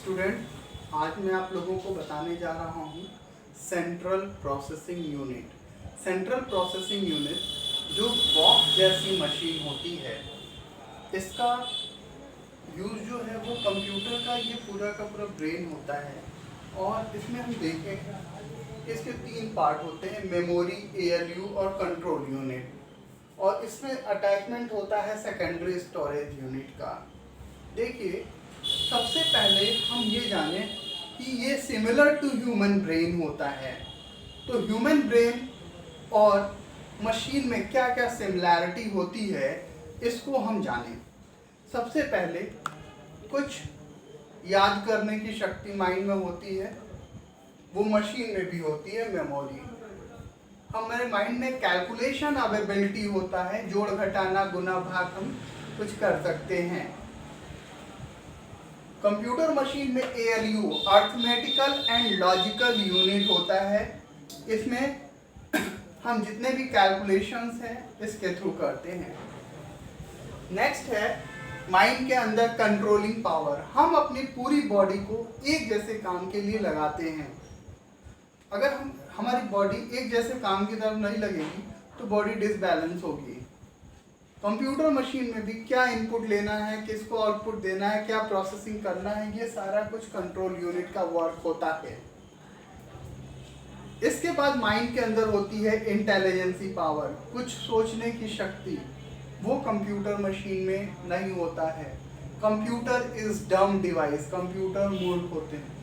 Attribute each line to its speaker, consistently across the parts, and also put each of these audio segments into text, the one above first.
Speaker 1: Student, आज मैं आप लोगों को बताने जा रहा हूँ central processing unit. Central processing unit जो बॉक्स जैसी मशीन होती है, इसका यूज़ जो है वो कंप्यूटर का ये पूरा का पूरा ब्रेन होता है। और इसमें हम देखें इसके तीन पार्ट होते हैं, मेमोरी, एएलयू और कंट्रोल यूनिट। और इसमें अटैचमेंट होता है सेकेंडरी स्टोरेज यूनिट का। देखिए, सबसे पहले हम ये जानें कि ये सिमिलर टू ह्यूमन ब्रेन होता है। तो ह्यूमन ब्रेन और मशीन में क्या क्या सिमिलैरिटी होती है, इसको हम जानें। सबसे पहले कुछ याद करने की शक्ति माइंड में होती है, वो मशीन में भी होती है, मेमोरी। हमारे माइंड में कैलकुलेशन अवेलेबिलिटी होता है, जोड़ घटाना गुना भाग हम कुछ कर सकते हैं। कंप्यूटर मशीन में ALU arithmetical and logical unit होता है। इसमें हम जितने भी कैलकुलेशंस हैं इसके थ्रू करते हैं। नेक्स्ट है माइंड के अंदर कंट्रोलिंग पावर। हम अपनी पूरी बॉडी को एक जैसे काम के लिए लगाते हैं। अगर हमारी बॉडी एक जैसे काम की तरफ नहीं लगेगी तो बॉडी डिसबैलेंस होगी। कंप्यूटर मशीन में भी क्या इनपुट लेना है, किसको आउटपुट देना है, क्या प्रोसेसिंग करना है, ये सारा कुछ कंट्रोल यूनिट का वर्क होता है। इसके बाद माइंड के अंदर होती है इंटेलिजेंसी पावर, कुछ सोचने की शक्ति। वो कंप्यूटर मशीन में नहीं होता है। Computer is dumb device, computer मूर्ख होते हैं।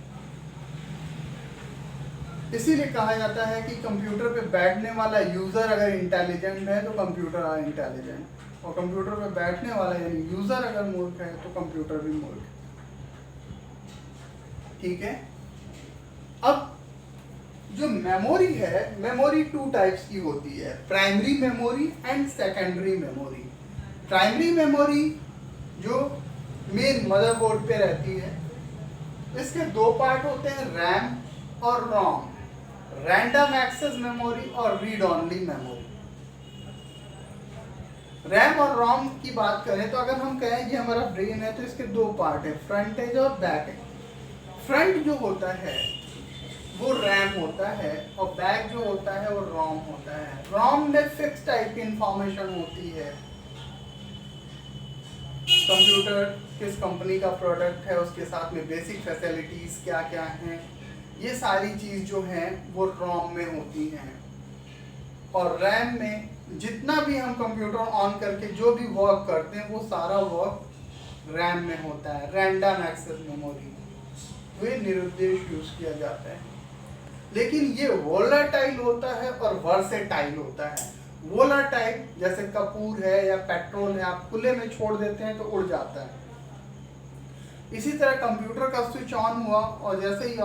Speaker 1: इसीलिए कहा जाता है कि कंप्यूटर पे बैठने वाला यूजर अगर इंटेलिजेंट है तो कंप्यूटर आर इंटेलिजेंट, और कंप्यूटर पे बैठने वाला यानी यूजर अगर मूर्ख है तो कंप्यूटर भी मूर्ख है। ठीक है। अब जो मेमोरी है, मेमोरी टू टाइप्स की होती है, primary memory and secondary memory. Primary memory जो मेन मदरबोर्ड पे रहती है, इसके दो पार्ट होते हैं, रैम और रोम। रैंडम एक्सेस मेमोरी और रीड ओनली मेमोरी। रैम और रोम की बात करें तो अगर हम कहें ये हमारा ब्रेन है तो इसके दो पार्ट है, फ्रंट एज और बैक एज। फ्रंट जो होता है वो रैम होता है और बैक जो होता है वो रोम होता है। रोम में फिक्स टाइप की इंफॉर्मेशन होती है, कंप्यूटर किस कंपनी का प्रोडक्ट है, उसके साथ में बेसिक फैसिलिटीज क्या क्या हैं, ये सारी चीज़ जो है वो रोम में होती हैं। और रैम में जितना भी हम कंप्यूटर ऑन करके जो भी वर्क करते हैं वो सारा वर्क रैम में होता है, रैंडम एक्सेस मेमोरी। वे निरुद्देश यूज किया जाता है। लेकिन ये वोलाटाइल होता है और वर्सेटाइल होता है। वोलाटाइल जैसे कपूर है या पेट्रोल है, आप खुले में छोड़ देते हैं तो उड़ जाता है। इसी तरह कंप्यूटर का स्विच ऑन हुआ और जैसे ही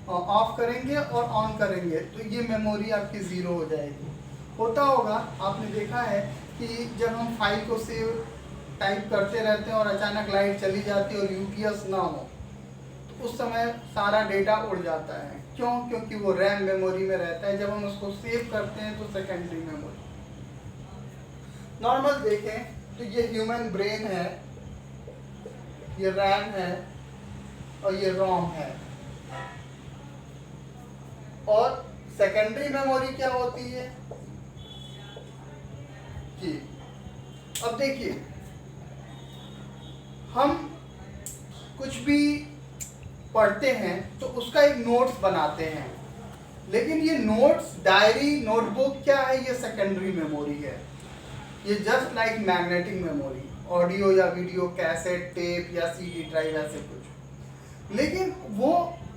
Speaker 1: ऑफ करेंगे और ऑन करेंगे तो ये मेमोरी आपकी ज़ीरो हो जाएगी। होता होगा, आपने देखा है कि जब हम फाइल को सेव टाइप करते रहते हैं और अचानक लाइट चली जाती है और यूपीएस ना हो तो उस समय सारा डेटा उड़ जाता है। क्यों? क्योंकि वो रैम मेमोरी में रहता है। जब हम उसको सेव करते हैं तो सेकेंडरी मेमोरी। नॉर्मल देखें तो ये ह्यूमन ब्रेन है, ये रैम है और ये रोम है। और सेकेंडरी मेमोरी क्या होती है जी? अब देखिए, हम कुछ भी पढ़ते हैं तो उसका एक नोट्स बनाते हैं, लेकिन ये नोट्स, डायरी, नोटबुक क्या है? ये सेकेंडरी मेमोरी है। ये just like magnetic memory, audio या वीडियो कैसेट, टेप या सीडी ड्राइव, ऐसे कुछ। लेकिन वो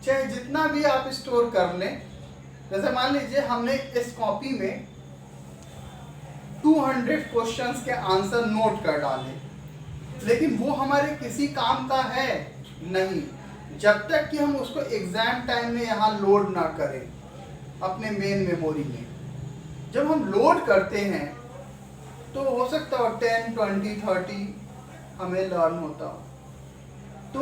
Speaker 1: चाहे जितना भी आप स्टोर कर लें, जैसे मान लीजिए हमने इस कॉपी में 200 क्वेश्चंस के आंसर नोट कर डाले, लेकिन वो हमारे किसी काम का है नहीं जब तक कि हम उसको एग्जाम टाइम में यहाँ लोड ना करें अपने मेन मेमोरी में। जब हम लोड करते हैं तो हो सकता हो 10, 20, 30 हमें लर्न होता हो, तो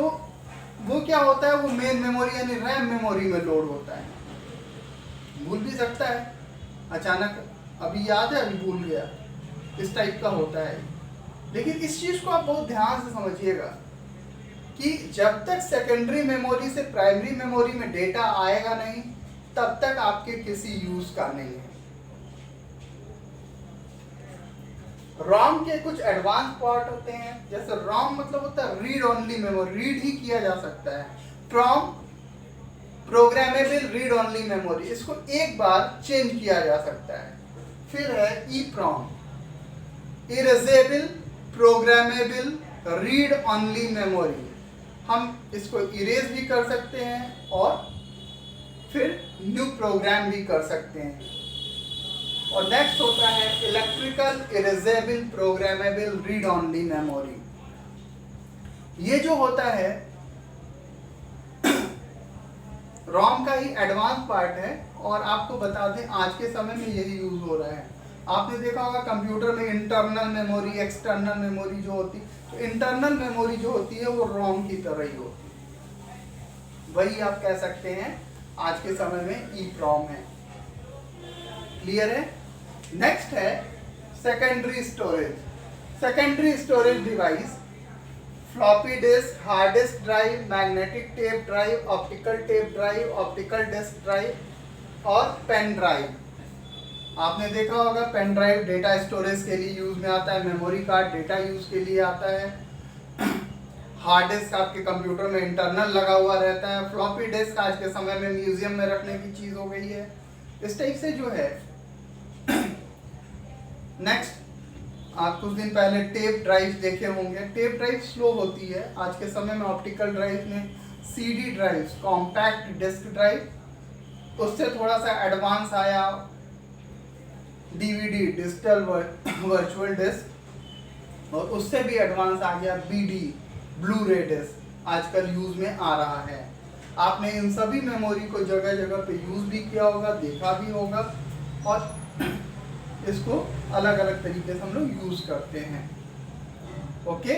Speaker 1: वो क्या होता है, वो मेन मेमोरी यानी रैम मेमोरी में लोड होता है। भूल भी सकता है, अचानक अभी याद है अभी भूल गया, इस टाइप का होता है। लेकिन इस चीज़ को आप बहुत ध्यान से समझिएगा कि जब तक सेकेंडरी मेमोरी से प्राइमरी मेमोरी में डेटा आएगा नहीं तब तक आपके किसी यूज का नहीं है। रॉम के कुछ एडवांस पार्ट होते हैं, जैसे रॉम मतलब होता है रीड ओनली मेमोरी, रीड ही किया जा सकता है। From programmable read only memory, इसको एक बार चेंज किया जा सकता है। फिर है EEPROM, erasable programmable read only memory, हम इसको इरेज भी कर सकते हैं और फिर न्यू प्रोग्राम भी कर सकते हैं। और नेक्स्ट होता है electrical erasable programmable read only memory. ये जो होता है रॉम का ही एडवांस पार्ट है, और आपको बता दें आज के समय में यही यूज हो रहा है। आपने देखा होगा कंप्यूटर में इंटरनल मेमोरी, एक्सटर्नल मेमोरी जो होती है, तो इंटरनल मेमोरी जो होती है वो रॉम की तरह ही होती है, वही आप कह सकते हैं आज के समय में EEPROM है। क्लियर है? नेक्स्ट है secondary storage. Secondary storage device floppy disk, hard disk drive, magnetic tape drive, optical tape drive, optical disk drive और पेन ड्राइव। आपने देखा होगा पेन ड्राइव डेटा स्टोरेज के लिए यूज में आता है, मेमोरी कार्ड डेटा यूज के लिए आता है, हार्ड डिस्क आपके कंप्यूटर में इंटरनल लगा हुआ रहता है, फ्लॉपी डिस्क आज के समय में म्यूजियम में रखने की चीज हो गई है। इस टाइप से जो है नेक्स्ट आप कुछ दिन पहले टेप ड्राइव देखे होंगे। टेप ड्राइव स्लो होती है, आज के समय में ऑप्टिकल ड्राइव में CD drive, compact disk drive, उससे थोड़ा सा एडवांस आया DVD, डिजिटल वर्चुअल डिस्क, और उससे भी एडवांस आ गया BD, ब्लू रे डिस्क, आजकल यूज में आ रहा है। आपने इन सभी मेमोरी को जगह जगह पे यूज भी किया होगा, देखा भी होगा, और इसको अलग अलग तरीके से हम लोग यूज करते हैं। ओके।